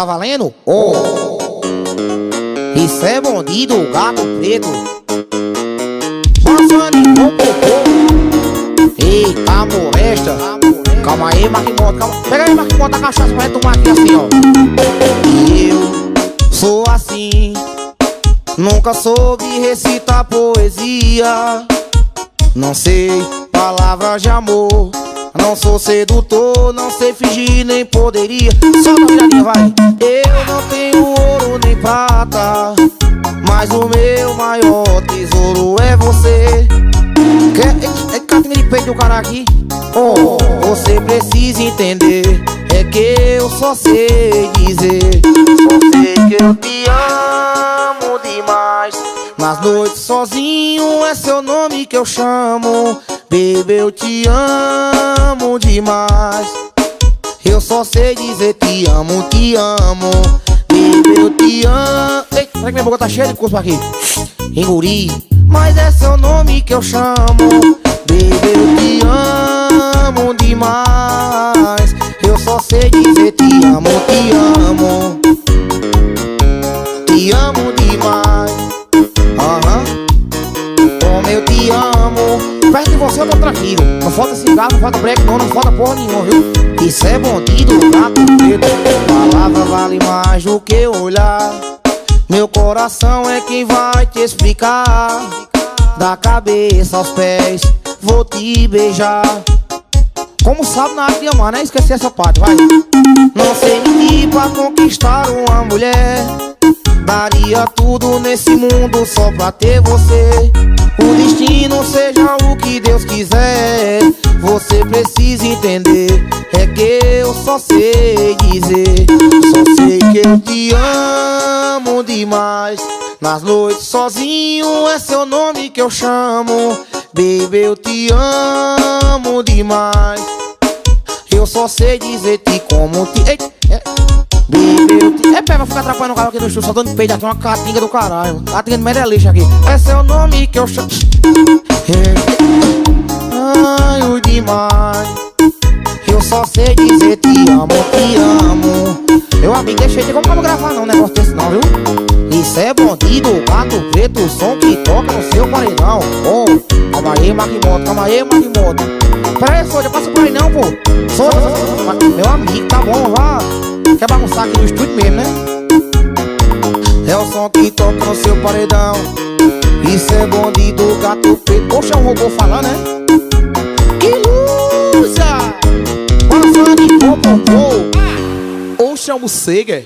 Tá valendo? Oh! Isso é bandido, gato preto. Passando em popopô. Eita, molesta. Calma aí, Marquimoto, calma. Pega aí, Marquimoto, a cachaça pra retomar aqui assim, ó. Eu sou assim. Nunca soube recitar poesia. Não sei palavras de amor. Não sou sedutor, não sei fingir, nem poderia. Solta a viradinha, vai. Eu não tenho ouro nem prata, mas o meu maior tesouro é você. Catinha de peito do cara aqui. Oh, você precisa entender. É que eu só sei dizer. Só sei que eu te amo demais. Nas noites sozinho é seu nome que eu chamo. Baby, eu te amo demais. Eu só sei dizer te amo, te amo. Baby, eu te amo. Ei, será que minha boca tá cheia de cuspa aqui? Engoli. Mas é seu nome que eu chamo. Baby, eu te amo demais. Eu só sei dizer te amo, te amo. Te amo demais. Como eu te amo. Perto de você eu tô tranquilo. Não falta cigarro, não falta break, não falta porra nenhuma, viu? Isso é bandido, gato preto. Palavra vale mais do que olhar. Meu coração é quem vai te explicar. Da cabeça aos pés, vou te beijar. Como sabe na arte de amar, né? Esqueci essa parte, vai. Não sei mentir pra conquistar uma mulher. Daria tudo nesse mundo só pra ter você. O destino seja o que Deus quiser. Você precisa entender. É que eu só sei dizer. Só sei que eu te amo demais. Nas noites sozinho é seu nome que eu chamo. Baby, eu te amo demais. Eu só sei dizer te como te... Baby, eu te... É, pé, vai ficar atrapalhando o carro aqui no estúdio, só dando peito aqui, uma catinga do caralho. Catinga de merelixa aqui. É seu nome que eu chamo. Ai, demais. Eu só sei dizer te amo, te amo. Meu amigo, deixa de como pra não gravar não, negócio desse não, viu? Isso é bandido, gato preto, o som que toca no seu paredão. Oh, calma aí, Marquimoto, calma aí, Marquimoto. Pera aí, Soja, passa por aí não, pô. Soja, meu amigo, tá bom, vá. Quer bagunçar aqui no estúdio mesmo, né? É o som que toca no seu paredão. Isso é bandido, gato preto. Poxa, é um robô falando, né? Que luza! Passando de popopô. Oxa, morcega.